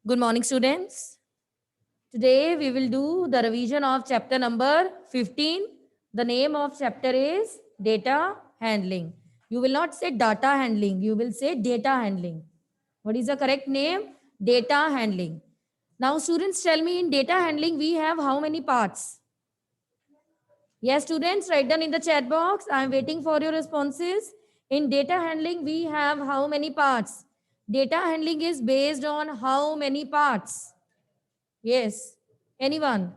Good morning, students. Today we will do the revision of chapter number 15. The name of chapter is data handling. You will not say data handling, you will say data handling. What is the correct name? Data handling. Now, students, tell me, in data handling we have how many parts? Yes, students, write down in the chat box. I am waiting for your responses. In data handling, we have how many parts? Data handling is based on how many parts? Yes. Anyone?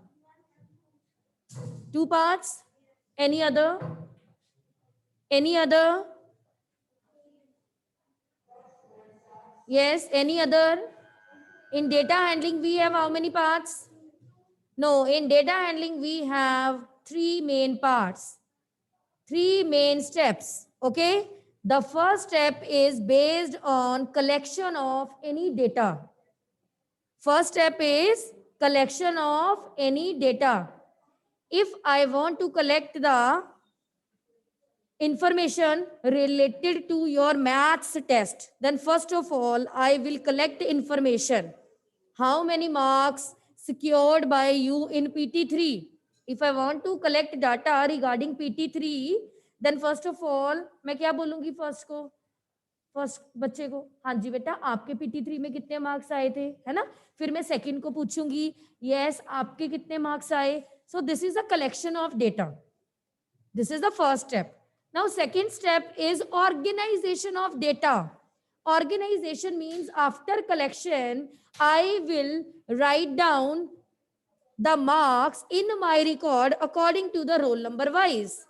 Two parts? Any other? Any other? Yes. Any other? In data handling, we have how many parts? No, in data handling, we have three main parts, three main steps. Okay. The first step is based on collection of any data. First step is collection of any data. If I want to collect the information related to your maths test, then first of all, I will collect information. How many marks secured by you in PT3? If I want to collect data regarding PT3, then first of all, मैं क्या बोलूंगी first को? First बच्चे को, हाँ जी बेटा, आपके PT3 में कितने मार्क्स आए थे, है ना? फिर मैं सेकंड को पूछूंगी, यस, आपके कितने मार्क्स आए? सो this is the collection of data. This is the first step. Now, second step is organization of data. Organization means after collection, I will write down the marks in my record according to the roll number wise.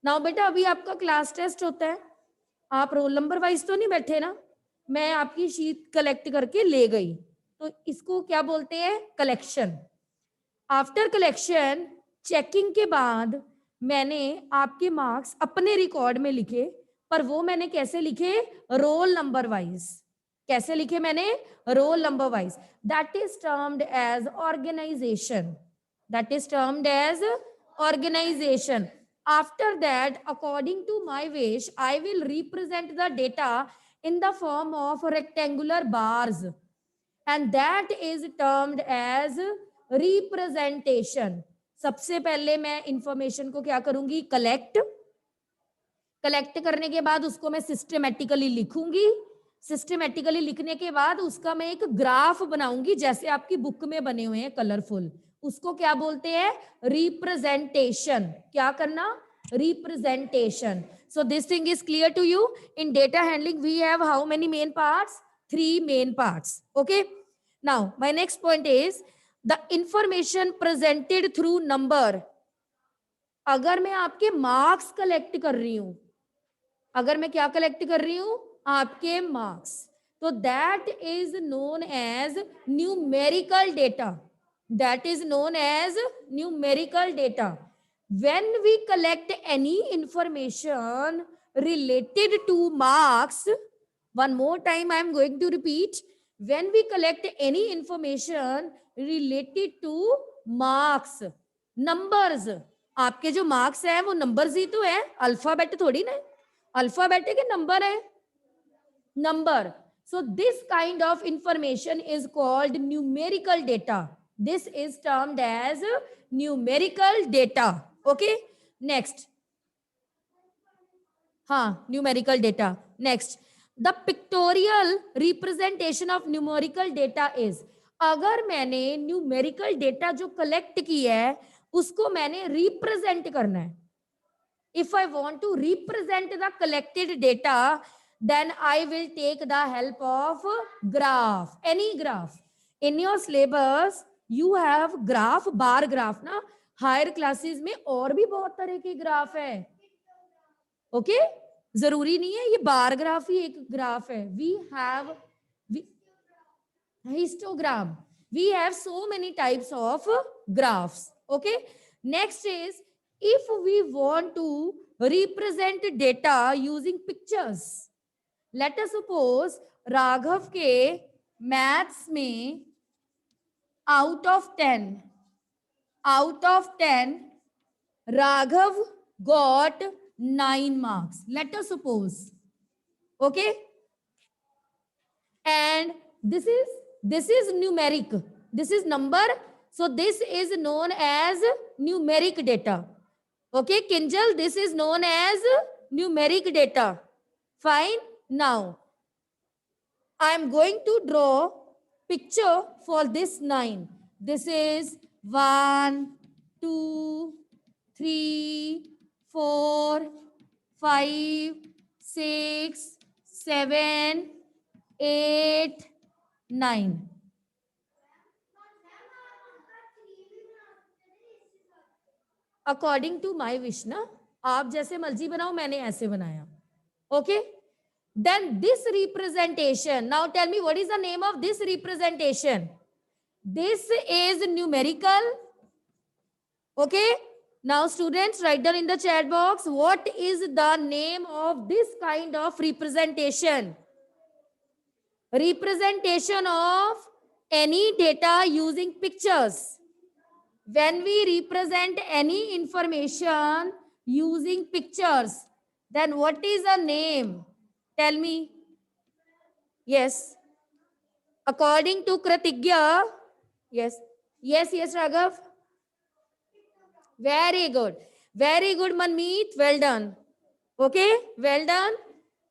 Now, बेटा अभी आपका class test होता है, आप role number wise तो नहीं बैठे ना. मैं आपकी शीट कलेक्ट करके ले गई, तो इसको क्या बोलते हैं? कलेक्शन. आफ्टर कलेक्शन, चेकिंग के बाद मैंने आपके मार्क्स अपने रिकॉर्ड में लिखे, पर वो मैंने कैसे लिखे? Roll number wise. कैसे लिखे मैंने? Roll number wise. That is termed as organisation. That is termed as organisation. After that, according to my wish, I will represent the data in the form of rectangular bars, and that is termed as representation. सबसे पहले मैं information को क्या करूंगी? Collect करने के बाद उसको मैं सिस्टमेटिकली लिखूंगी. सिस्टमेटिकली लिखने के बाद उसका मैं एक ग्राफ बनाऊंगी, जैसे आपकी बुक में बने हुए हैं कलरफुल. उसको क्या बोलते हैं? रिप्रेजेंटेशन. क्या करना? Representation. So this thing is clear to you. In data handling, we have how many main parts? Three main parts. Okay. Now, my next point is the information presented through number. अगर मैं आपके marks collect कर रही हूं, अगर मैं क्या collect कर रही हूं? आपके मार्क्स, तो that is known as numerical data. That is known as numerical data. When we collect any information related to marks, one more time I am going to repeat. When we collect any information related to marks, numbers, आपके जो marks है वो numbers ही तो है, alphabet थोड़ी ना. Alphabet के number है, number. So this kind of information is called numerical data. This is termed as numerical data. Okay. Next. हाँ, numerical data. Next. The pictorial representation of numerical data is, अगर मैंने numerical data जो collect की है उसको मैंने represent करना है. If I want to represent the collected data, then I will take the help of graph, any graph. In your syllabus, you have graph, bar graph ना. हायर क्लासेस में और भी बहुत तरह के ग्राफ है. ओके, जरूरी नहीं है ये बार ग्राफ ही एक ग्राफ है. We have histogram. We have so many types of graphs. Okay. Next is, if we want to represent data using pictures, let us suppose Raghav के मैथ्स में out of 10 Raghav got 9 marks. Let us suppose. Okay. And this is This is numeric. This is number. So this is known as numeric data. Okay, Kinjal, this is known as numeric data. Fine. Now, I am going to draw picture for this 9. This is 1, 2, 3, 4, 5, 6, 7, 8, 9. According to my wish ना, आप जैसे मर्जी बनाओ, मैंने ऐसे बनाया. Okay. Then this representation, now tell me what is the name of this representation? This is numerical. Okay. Now students, write down in the chat box, what is the name of this kind of representation? Representation of any data using pictures. When we represent any information using pictures, then what is the name? Tell me. Yes. According to Kritigya. Yes. Yes, yes, Raghav. Very good. Very good, Manmeet. Well done. Okay. Well done.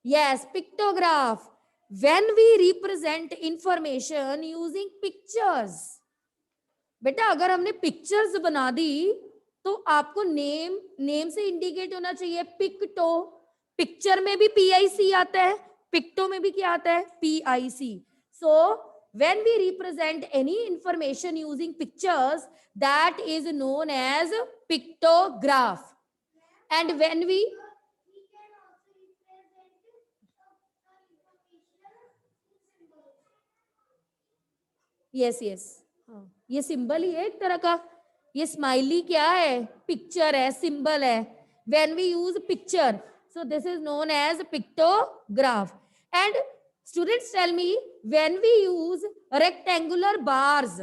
Yes. Pictograph. When we represent information using pictures. बेटा अगर हमने pictures बना दी तो आपको name से indicate होना चाहिए. Picto. Picture में भी PIC आता है, पिक्टो में भी क्या आता है? PIC. So when we represent any information using pictures, that is known as pictograph. And when we yes, yes. ये सिंबल ही है एक तरह का. ये स्माइली क्या है? पिक्चर है, सिंबल है. When we use picture, so this is known as pictograph. And students, tell me, when we use rectangular bars,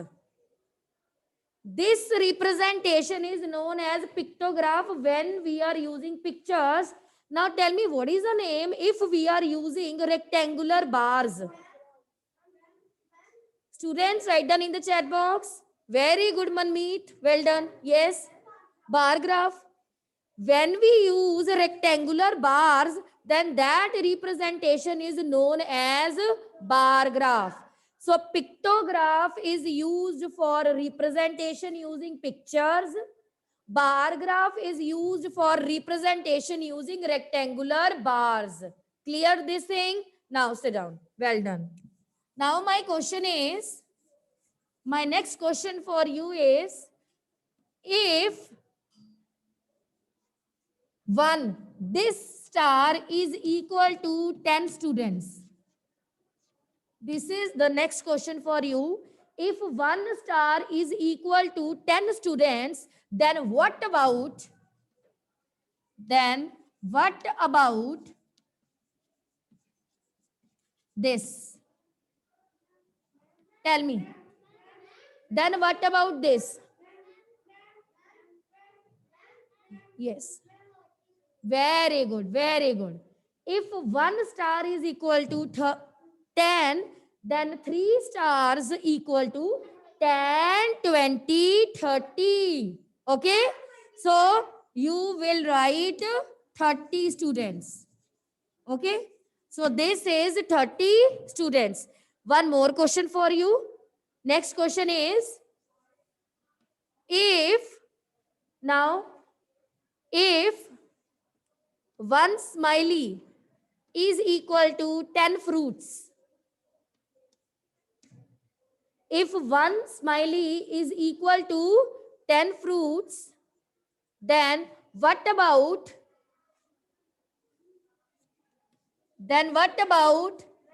this representation is known as pictograph when we are using pictures. Now tell me, what is the name if we are using rectangular bars? Students, write down in the chat box. Very good, Manmeet. Well done. Yes. Bar graph. When we use rectangular bars, then that representation is known as bar graph. So pictograph is used for representation using pictures. Bar graph is used for representation using rectangular bars. Clear this thing? Now sit down. Well done. Now my question is, my next question for you is, if this star is equal to 10 students. This is the next question for you. If one star is equal to 10 students, then what about this? Tell me. Then what about this? Yes. Very good. Very good. If one star is equal to 10, then 3 stars equal to 10, 20, 30. Okay. So you will write 30 students. Okay. So this is 30 students. One more question for you. Next question is, if one smiley is equal to 10 fruits. If one smiley is equal to 10 fruits, then what about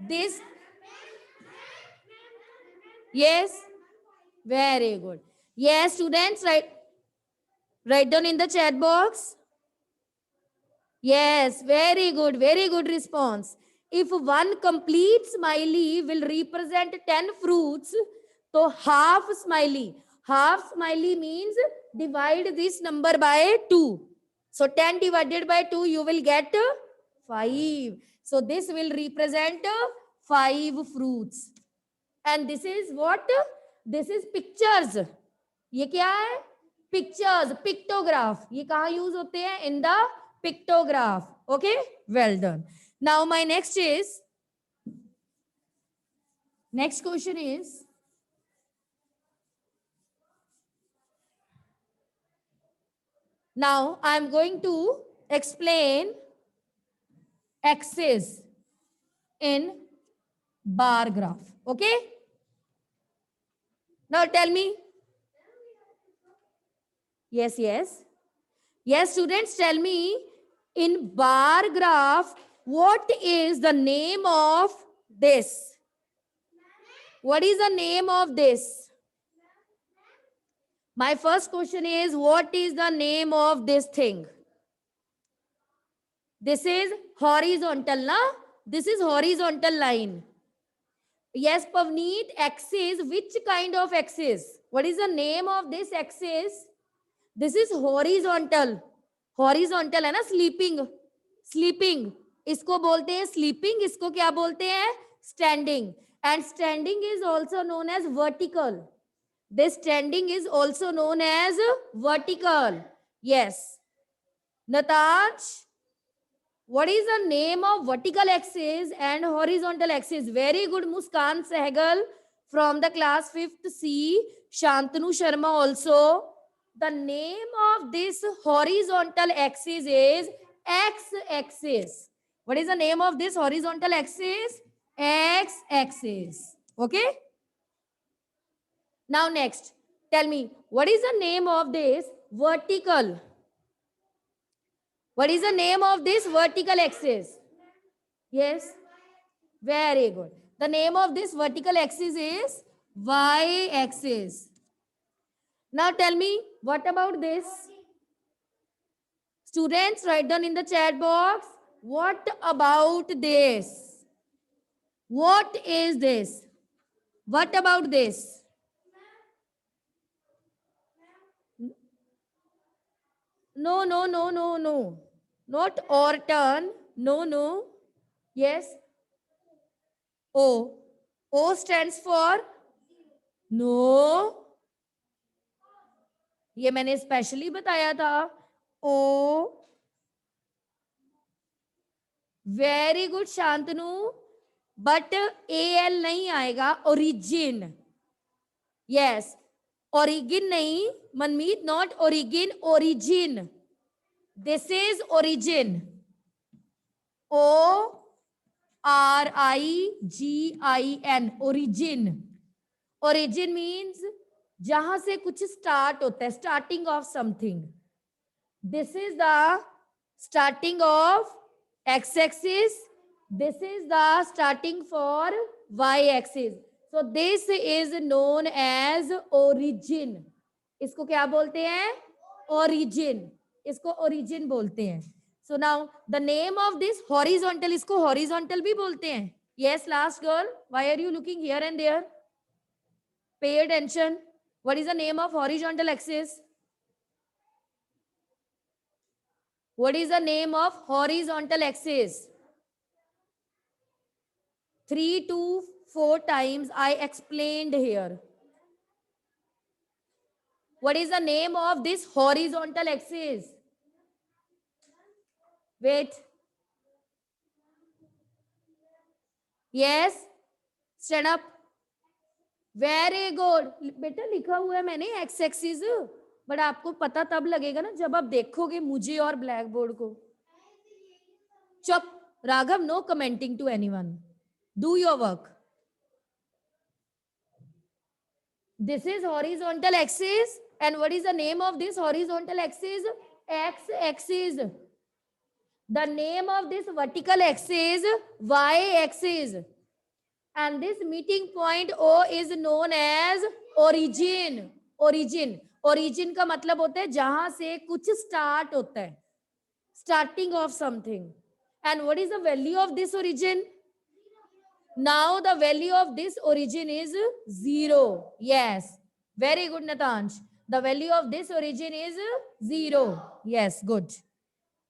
this? Yes. Very good. Yes, students, write down in the chat box. Yes, very good. Very good response. If one complete smiley will represent 10 fruits, so half smiley means divide this number by 2. So 10 divided by 2, you will get 5. So this will represent 5 fruits. and this is what? This is pictures. ये क्या है? Pictures, pictograph. ये कहाँ use होते हैं? In the pictograph. Okay, well done. Now my next question is, now I am going to explain axis in bar graph. Okay, now tell me. Yes, students, tell me, in bar graph, what is the name of this? What is the name of this? My first question is, what is the name of this thing? This is horizontal, na? This is horizontal line. Yes, Pavneet, axis, which kind of axis? What is the name of this axis? This is horizontal. Horizontal है ना, sleeping. Sleeping. इसको बोलते हैं sleeping, इसको क्या बोलते हैं? Standing. And standing is also known as vertical. This standing is also known as vertical. Yes. Natansh, what is the name of vertical axis and horizontal axis? Very good, Muskan Sehgal from the class 5th C. Shantanu Sharma also. The name of this horizontal axis is x-axis. What is the name of this horizontal axis? X-axis. Okay. Now next, tell me, what is the name of this vertical? What is the name of this vertical axis? Yes. Very good. The name of this vertical axis is y-axis. Now tell me, what about this? Students, write down in the chat box. What about this? What is this? What about this? No. Not Orton. No. Yes. O. O stands for? No. ये मैंने specially बताया था. O. Very good, Shantanu. But AL नहीं आएगा. Origin. Yes. Origin नहीं. Manmeet, not origin. Origin. This is origin. O-R-I-G-I-N. Origin. Origin means जहां से कुछ start होता है. Starting of something. This is the starting of x-axis. This is the starting for y-axis. So this is known as origin. इसको क्या बोलते हैं? Origin. इसको origin बोलते हैं. So now the name of this horizontal, इसको horizontal भी बोलते हैं. Yes, last girl. Why are you looking here and there? Pay attention. What is the name of horizontal axis? What is the name of horizontal axis? 3 to 4 times I explained here. What is the name of this horizontal axis? Wait. Yes. Stand up. Very good. बेटा लिखा हुआ है मैंने x axis, but आपको पता तब लगेगा ना जब आप देखोगे मुझे और ब्लैक बोर्ड को. चुप. Raghav, no commenting to anyone. Do your work. This is horizontal axis. And what is the name of this horizontal axis? X-axis. The name of this vertical axis, y-axis. And this meeting point O is known as origin. Origin. Origin का मतलब होता है जहां से कुछ start होता है. Starting of something. And what is the value of this origin? Now the value of this origin is 0. Yes. Very good, Natansh. The value of this origin is 0. Yes, good.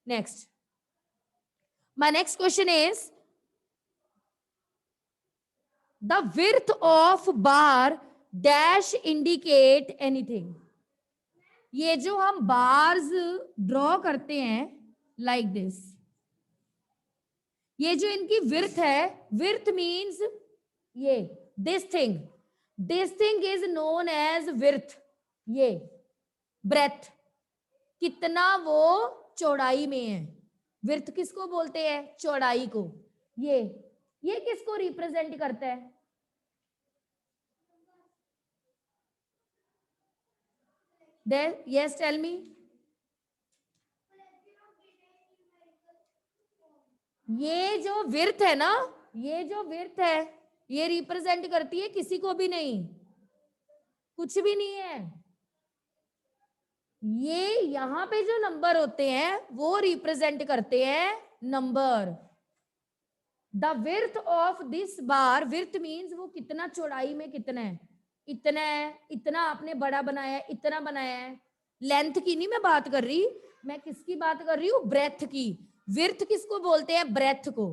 Next. My next question is, The width of bar dash indicate anything. ये जो हम bars draw करते हैं like this, ये जो इनकी width है, width means ये this thing is known as width. ये ब्रेथ, कितना वो चौड़ाई में है. विर्थ किसको बोलते हैं? चौड़ाई को. ये किसको रिप्रेजेंट करता है? Then yes, tell me. ये जो विर्थ है ना, ये जो विर्थ है, ये रिप्रेजेंट करती है किसी को भी नहीं, कुछ भी नहीं है. ये यहां पे जो नंबर होते हैं वो रिप्रेजेंट करते हैं number. The width of this bar, width means वो कितना चौड़ाई में कितना है, इतना है, इतना आपने बड़ा बनाया है, इतना बनाया है. लेंथ की नहीं मैं बात कर रही, मैं किसकी बात कर रही हूँ? ब्रेथ की. विर्थ किसको बोलते हैं? ब्रेथ को.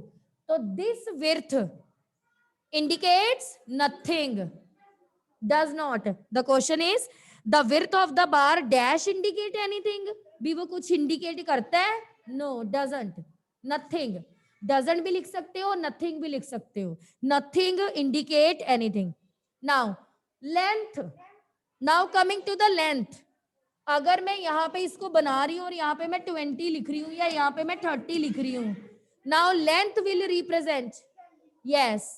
तो this width indicates nothing, does not. The question is the width of the bar dash indicate anything. भी वो कुछ इंडिकेट करता है? No, doesn't. नथिंग, डजंट भी लिख सकते हो, नथिंग भी लिख सकते हो. Nothing indicate anything. Now length, now coming to the length. अगर मैं यहाँ पे इसको बना रही हूँ और यहाँ पे मैं 20 लिख रही हूँ या यहाँ पे मैं 30 लिख रही हूँ, now length will represent, yes,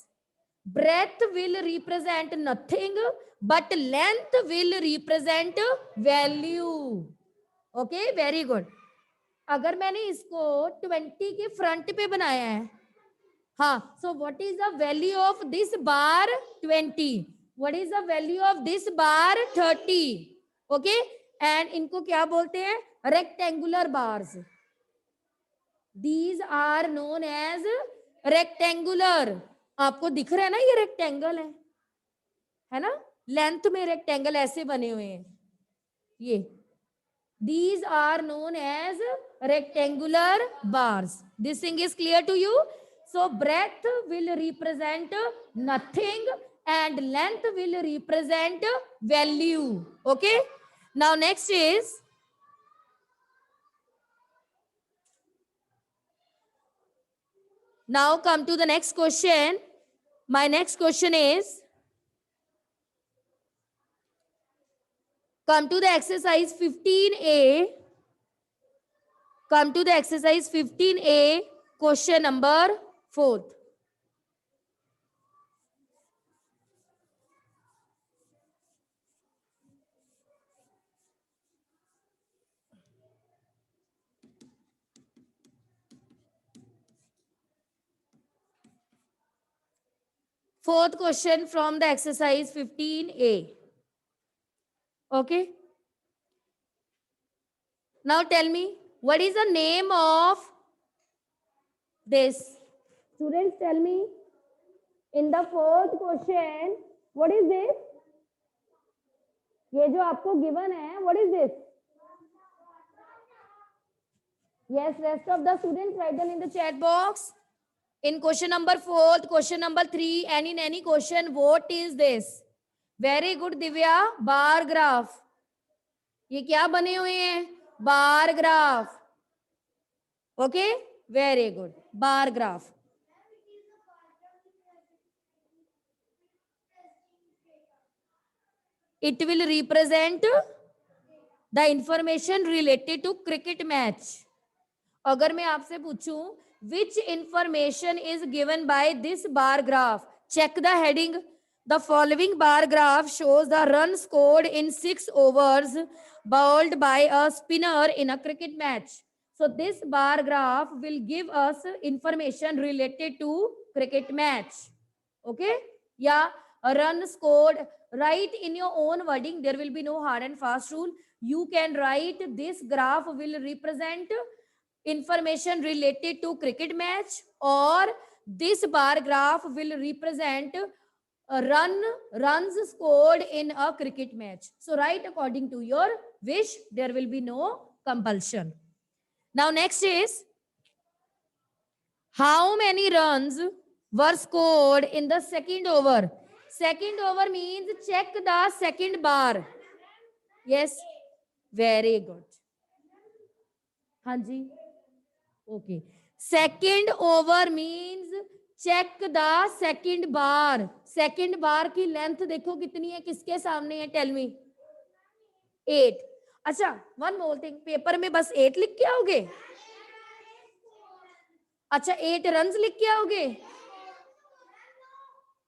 breadth will represent nothing but length will represent value. Okay, very good. अगर मैंने इसको 20 के फ्रंट पे बनाया है, हाँ, so what is the value of this bar? 20. What is the value of this bar? 30. Okay, and इनको क्या बोलते हैं? Rectangular bars. These are known as rectangular. आपको दिख रहा है ना, ये रेक्टेंगल है ना? लेंथ में रेक्टेंगल ऐसे बने हुए हैं ये. These are known as rectangular bars. This thing is clear to you? So breadth will represent nothing and length will represent value. Okay? Now next is, now come to the next question. My next question is, come to the exercise 15A. Come to the exercise 15A, question number 4. Fourth question from the exercise 15A. Okay. Now tell me, what is the name of this? Students, tell me, in the fourth question, what is this? ये जो आपको given है, what is this? Yes, rest of the students write them in the chat box. In question number 4, question number 3, and in any question, what is this? Very good, Divya. Bar graph. ये क्या बने हुए हैं? Bar graph. Okay, very good. Bar graph. It will represent the information related to cricket match. अगर मैं आपसे पूछूं, which information is given by this bar graph? Check the heading. The following bar graph shows the run scored in 6 overs bowled by a spinner in a cricket match. So this bar graph will give us information related to cricket match. Okay? Yeah, a run scored. Write in your own wording. There will be no hard and fast rule. You can write this graph will represent information related to cricket match, or this bar graph will represent runs scored in a cricket match. So write according to your wish. There will be no compulsion. Now next is, how many runs were scored in the second over. Second over means check the second bar. Yes, very good. Hanji. Okay. Second over means check the second bar. Second bar की length देखो कितनी है, किसके सामने है? Tell me. 8. अच्छा, one more thing. Paper में बस 8 लिख के आओगे? अच्छा, 8 runs लिख के आओगे?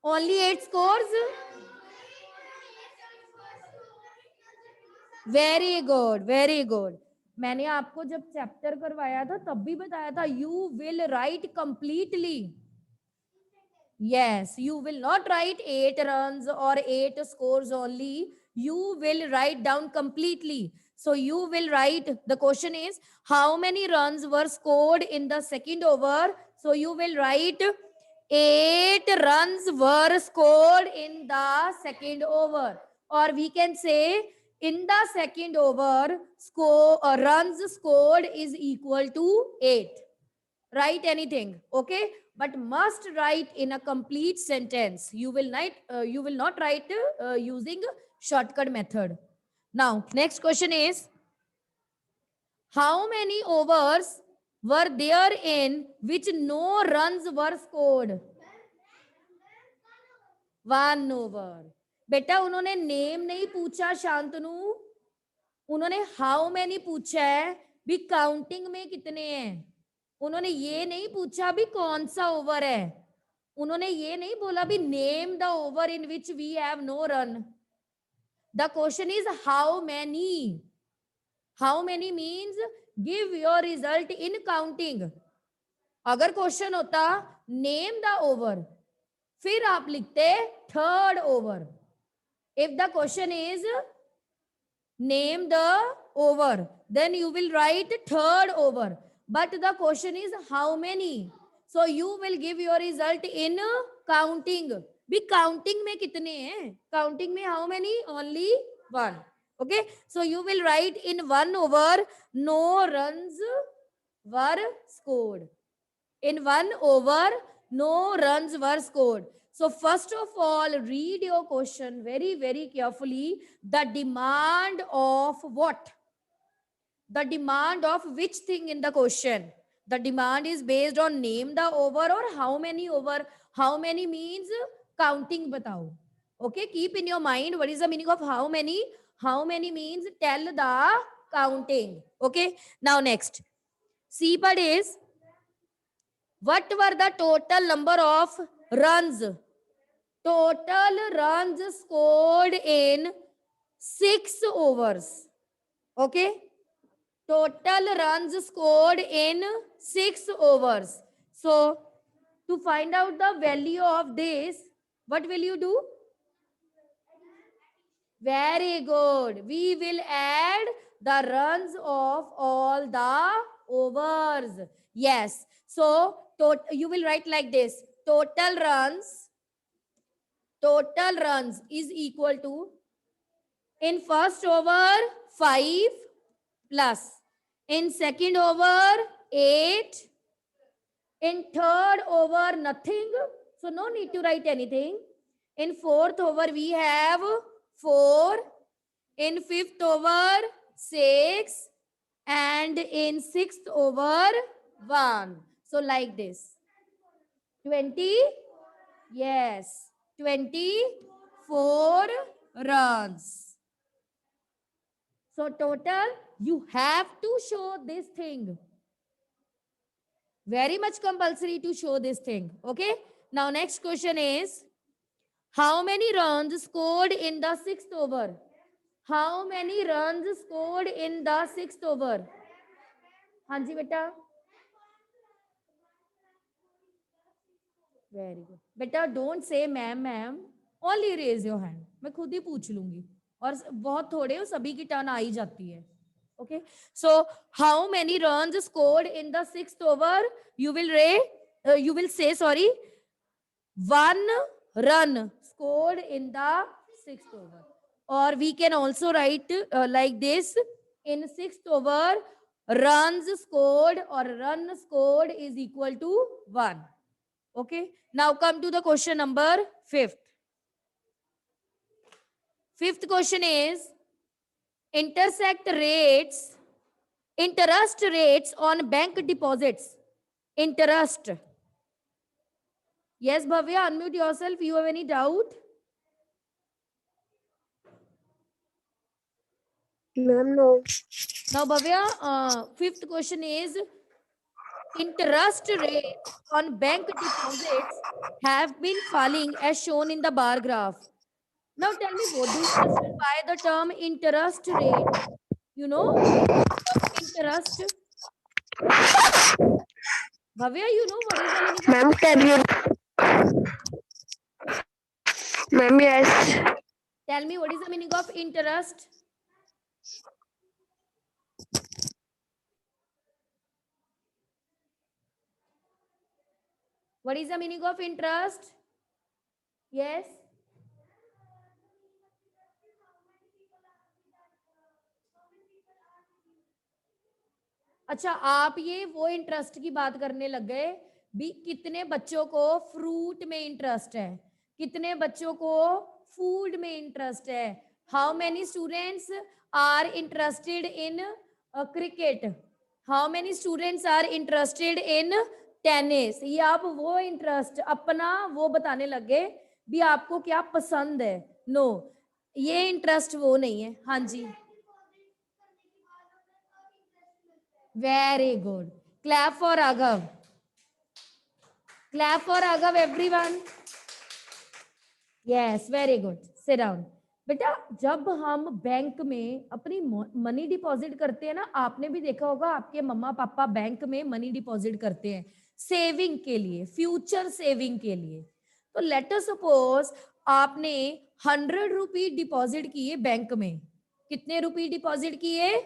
Only 8 scores? Very good, very good. मैंने आपको जब चैप्टर करवाया था तब भी बताया था, you will write completely. Yes, you will not write 8 runs or 8 scores only. You will write down completely. So you will write, the question is, how many runs were scored in the second over? So you will write 8 runs were scored in the second over. Or we can say, in the second over, runs scored is equal to 8. Write anything, okay? But must write in a complete sentence. You will not write using shortcut method. Now, next question is, how many overs were there in which no runs were scored? 1 over. बेटा उन्होंने name नहीं पूछा शांतनु, उन्होंने how many पूछा है, भी counting में कितने हैं. उन्होंने ये नहीं पूछा भी कौन सा ओवर है, उन्होंने ये नहीं बोला भी name the over in which we have no run. The question is how many. How many means give your result in counting. अगर क्वेश्चन होता नेम द ओवर, फिर आप लिखते third over. If the question is name the over, then you will write third over. But the question is how many, so you will give your result in counting. Be counting में कितने हैं? Counting में how many? Only 1. Okay, so you will write in 1 over no runs were scored. In 1 over no runs were scored. So first of all, read your question very, very carefully. The demand of what? The demand of which thing in the question? The demand is based on name the over or how many over. How many means counting batao. Okay, keep in your mind what is the meaning of how many. How many means tell the counting. Okay, now next. C part is, what were the total number of runs? Total runs scored in 6 overs. Okay. Total runs scored in 6 overs. So, to find out the value of this, what will you do? Very good. We will add the runs of all the overs. Yes. So, you will write like this. Total runs is equal to, in first over 5 plus, in second over 8, in third over nothing, so no need to write anything. In fourth over we have 4, in fifth over 6, and in sixth over 1. So like this. 20, yes. 24 runs. So total, you have to show this thing. Very much compulsory to show this thing. Okay. Now next question is, how many runs scored in the 6th over? How many runs scored in the 6th over? Hanji beta. Very good. Beta, don't say ma'am. Only raise your hand. मैं खुद ही पूछ लूंगी. और बहुत थोड़े हो, सभी की टर्न आ ही जाती है. Okay. So, how many runs scored in the 6th over? You will say, 1 run scored in the 6th over. Or we can also write like this. In 6th over, runs scored or run scored is equal to 1. Okay. Now come to the question number 5th. Fifth question is interest rates on bank deposits. Interest. Yes, Bhavya, unmute yourself. You have any doubt? Ma'am, no. Now, Bhavya, fifth question is interest rates on bank deposits have been falling as shown in the bar graph. Now, tell me, what do you understand by the term interest rate? You know the meaning of interest? Bhavya, you know what is the meaning of Ma'am, can interest? you? Ma'am, yes. Tell me, what is the meaning of interest? What is the meaning of interest? Yes. अच्छा, आप ये वो interest की बात करने लग गए भी, कितने बच्चों को फ्रूट में इंटरेस्ट है, कितने बच्चों को फूड में इंटरेस्ट है. How many students are interested in cricket, how many students are interested in tennis. ये आप वो इंटरेस्ट अपना वो बताने लगे भी आपको क्या पसंद है. नो, ये इंटरेस्ट वो नहीं है. हाँ जी, very good. Clap for Raghav. Clap for Raghav, everyone. Yes, very good. Sit down. बेटा, जब हम बैंक में अपनी मनी डिपॉजिट करते हैं ना, आपने भी देखा होगा आपके मम्मा पापा बैंक में मनी डिपॉजिट करते हैं सेविंग के लिए, फ्यूचर सेविंग के लिए. तो लेट अस सपोज आपने 100 रुपी डिपॉजिट किए बैंक में. कितने रुपी डिपॉजिट किए?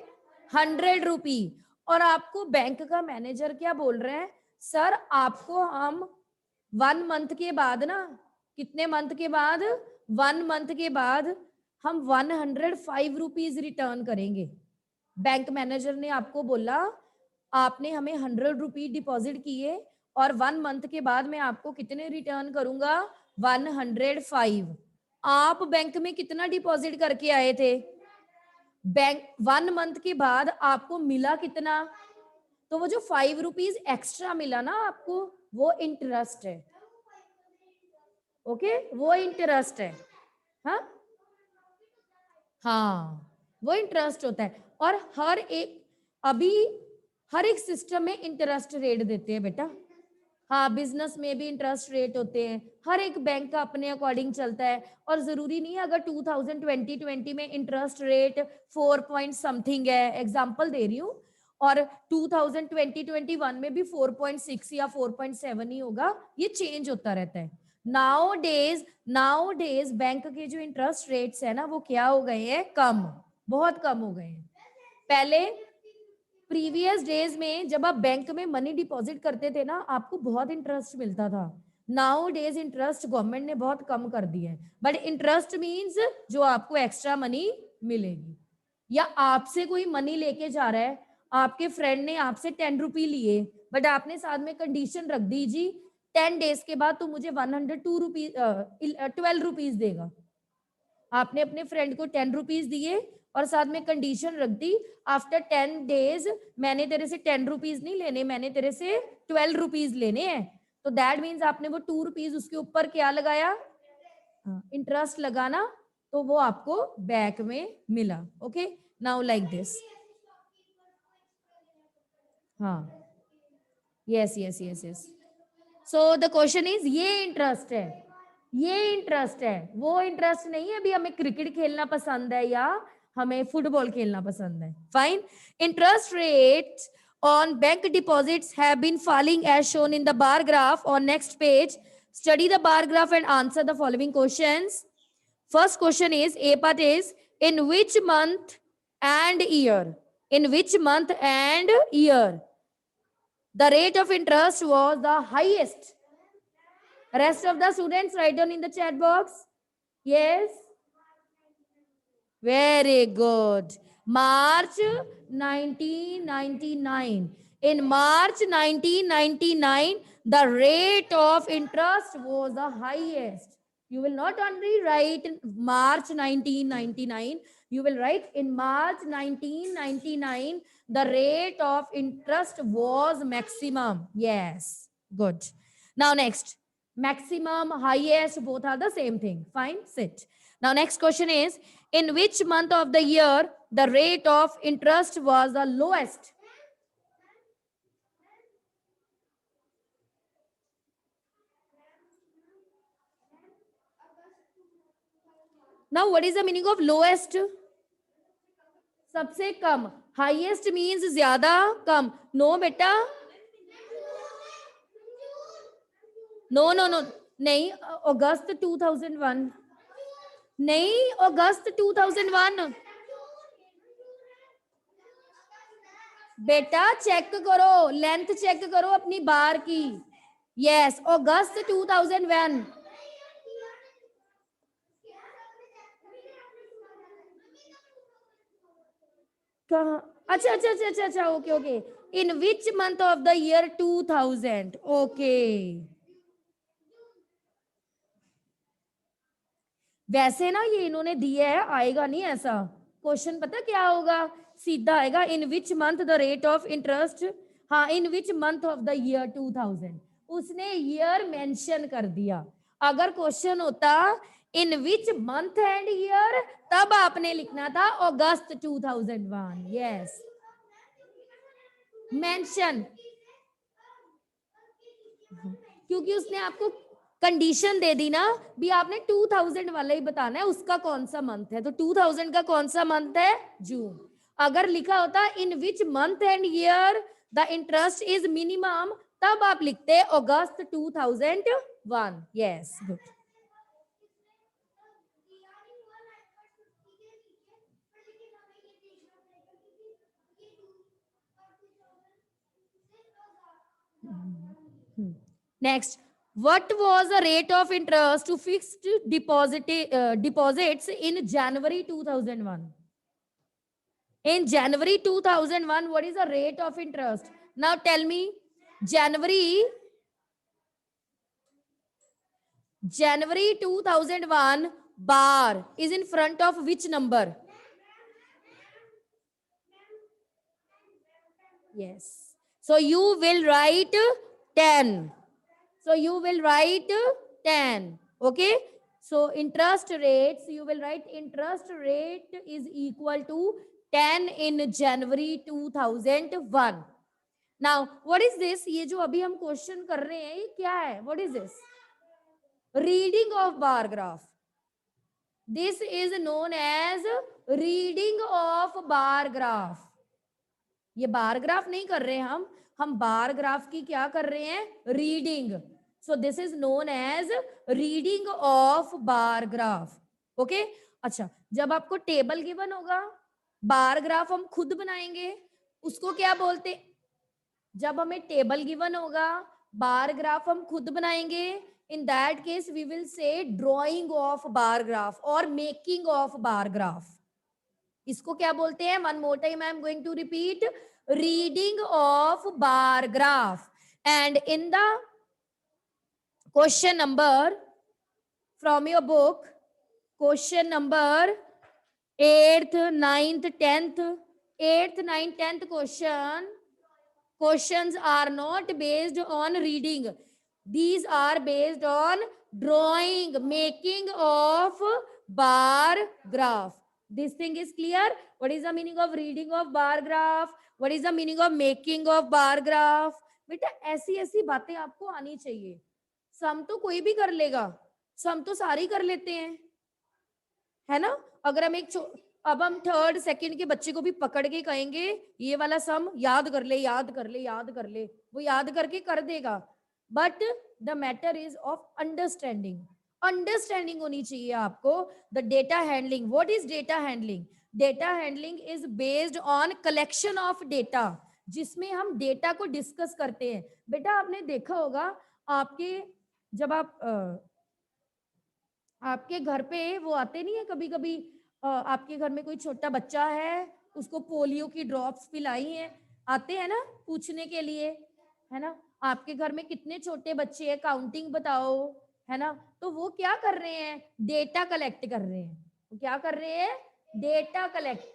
100 रुपी. और आपको बैंक का मैनेजर क्या बोल रहे हैं, सर आपको हम 1 मंथ के बाद ना, कितने मंथ के बाद? 1 मंथ के बाद हम 105 रुपीज रिटर्न करेंगे. बैंक मैनेजर ने आपको बोला आपने हमें 100 रुपी डिपॉजिट किए और 1 मंथ के बाद मैं आपको कितने रिटर्न करूंगा? 105. आप बैंक में कितना डिपॉजिट करके आए थे? बैंक 1 मंथ के बाद आपको मिला कितना? तो वो जो 5 रुपीज एक्स्ट्रा मिला ना आपको, वो इंटरेस्ट है. ओके, वो इंटरेस्ट है. हाँ हाँ, वो इंटरेस्ट होता है. और हर एक सिस्टम में इंटरेस्ट रेट देते हैं बेटा. हाँ, बिजनेस में भी इंटरेस्ट रेट होते हैं. हर एक बैंक का अपने अकॉर्डिंग चलता है. और जरूरी नहीं है अगर 2020 में इंटरेस्ट रेट 4 पॉइंट समथिंग है, एग्जांपल दे रही हूँ, और 2021 में भी 4.6 या 4.7 ही होगा. ये चेंज होता रहता है. नाउ डेज बैंक के जो इंटरेस्ट रेट्स है ना, वो क्या हो गए हैं? कम, बहुत कम हो गए हैं. पहले प्रीवियस डेज में जब आप बैंक में मनी डिपॉजिट करते थे ना, आपको बहुत इंटरेस्ट मिलता था. नाउ डेज इंटरेस्ट गवर्नमेंट ने बहुत कम कर दिया है. बट इंटरेस्ट मींस जो आपको एक्स्ट्रा मनी मिलेगी. या आपसे कोई मनी लेके जा रहा है, आपके फ्रेंड ने आपसे 10 रुपी लिए, बट आपने साथ में कंडीशन रख दी, जी 10 डेज के बाद तो मुझे 102 रुपीज 12 रुपीज देगा. आपने अपने फ्रेंड को 10 रुपीज दिए और साथ में कंडीशन रख दी, आफ्टर 10 डेज मैंने तेरे से 10 रुपीज नहीं लेने, मैंने तेरे से 12 रुपीज लेने हैं. तो दैट मीन्स आपने वो 2 रुपीज उसके ऊपर क्या लगाया? इंटरेस्ट लगाना. तो वो आपको बैक में मिला. Okay, now like this. हाँ, yes yes yes yes. So the question is, ये इंटरेस्ट है, ये इंटरेस्ट है, वो इंटरेस्ट नहीं है अभी हमें क्रिकेट खेलना पसंद है या हमें फुटबॉल खेलना पसंद है. Fine. Interest rates on bank deposits have been falling as shown in the bar graph on next page. Study the bar graph and answer the following questions. First question is, A part is, in which month and year, in which month and year the rate of interest was the highest? Rest of the students write down in the chat box. Yes, very good. March 1999. In March 1999, the rate of interest was the highest. You will not only write in March 1999, you will write in March 1999, the rate of interest was maximum. Yes, good. Now next, maximum, highest, both are the same thing. Fine, sit. Now next question is, in which month of the year the rate of interest was the lowest? Now what is the meaning of lowest? सबसे कम. Highest means ज्यादा, कम. No बेटा, no no no, नहीं. अगस्त 2001, नहीं, अगस्त 2001. बेटा check करो, length check करो अपनी बार की. यस, अगस्त 2001. कहाँ? अच्छा अच्छा अच्छा अच्छा अच्छा, okay okay. In which month of the year 2000. Okay. वैसे ना ये इन्होंने दिया है, आएगा नहीं ऐसा क्वेश्चन. पता क्या होगा? सीधा आएगा in which month the rate of interest. हाँ, in which month of the year 2000. उसने ईयर मेंशन कर दिया. अगर क्वेश्चन होता in which month and year, तब आपने लिखना था अगस्त 2001. Yes, mention. क्योंकि उसने आपको कंडीशन दे दी ना, भी आपने 2000 वाला ही बताना है, उसका कौन सा मंथ है. तो 2000 का कौन सा मंथ है? जून. अगर लिखा होता in which month and year the interest is minimum, तब आप लिखते अगस्त 2001. Yes, good. Next, what was the rate of interest to fixed deposits in January 2001? In January 2001, what is the rate of interest? Now tell me, January 2001, bar is in front of which number? Yes. So you will write 10. So you will write 10. Okay. So interest rates, you will write interest rate is equal to 10 in January 2001. Now, what is this? ये जो अभी हम question कर रहे हैं, ये क्या है? What is this? Reading of bar graph. This is known as reading of bar graph. ये बार ग्राफ नहीं कर रहे हैं हम बार ग्राफ की क्या कर रहे हैं? Reading. So this is known as reading of bar graph. Okay. अच्छा, जब आपको टेबल गिवन होगा, बार ग्राफ हम खुद बनाएंगे, उसको क्या बोलते? जब हमें टेबल गिवन होगा, बार ग्राफ हम खुद बनाएंगे, in that case we will say drawing of bar graph और मेकिंग ऑफ बार ग्राफ. इसको क्या बोलते हैं? One more time I am going to repeat. Reading of bar graph. And in the question number from your book, question number 8th, 9th, 10th, 8th, 9th, 10th questions are not based on reading. These are based on drawing, making of bar graph. This thing is clear. What is the meaning of reading of bar graph? What is the meaning of making of bar graph? बेटा ऐसी ऐसी बातें आपको आनी चाहिए. सम तो कोई भी कर लेगा, सम तो सारे ही कर लेते हैं, है ना. अगर हम अब हम 3rd 2nd के बच्चे को भी पकड़ के कहेंगे ये वाला सम याद कर ले, याद कर ले, याद कर ले, वो याद करके कर देगा. But the matter is of understanding. Understanding होनी चाहिए आपको. The data handling. What is data handling? Data handling is based on collection of data, जिसमें हम डेटा को डिस्कस करते हैं. बेटा आपने देखा होगा, आपके जब आपके घर पे वो आते नहीं है, कभी कभी आपके घर में कोई छोटा बच्चा है, उसको पोलियो की ड्रॉप्स पिलाई हैं, आते हैं ना पूछने के लिए, है ना। आपके घर में कितने छोटे बच्चे हैं, काउंटिंग बताओ, है ना। तो वो क्या कर रहे हैं, डेटा कलेक्ट कर रहे हैं। वो क्या कर रहे हैं, डेटा कलेक्ट।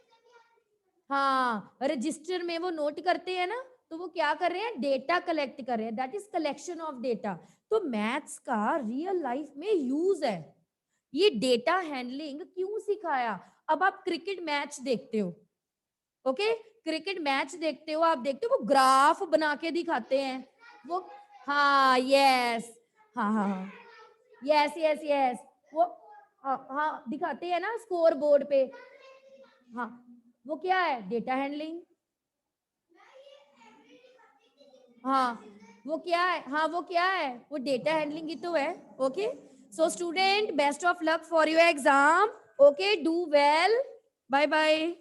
हाँ, रजिस्टर में वो नोट करते हैं ना, तो वो क्या कर रहे हैं, डेटा कलेक्ट कर रहे हैं। That is collection of data. तो मैथ्स का रियल लाइफ में यूज है। ये डेटा हैंडलिंग क्यों सिखाया। अब आप क्रिकेट मैच देखते हो, ओके, क्रिकेट मैच देखते हो, आप देखते हो वो ग्राफ बना के दिखाते हैं वो। हाँ यस, हाँ हाँ हाँ, यस यस यस, वो हाँ दिखाते हैं ना स्कोर बोर्ड पे। हाँ, वो क्या है, डेटा हैंडलिंग। हाँ, वो क्या है, हाँ वो क्या है, वो डेटा हैंडलिंग ही तो है। Okay, so student, best of luck for your exam. Okay, do well, bye bye.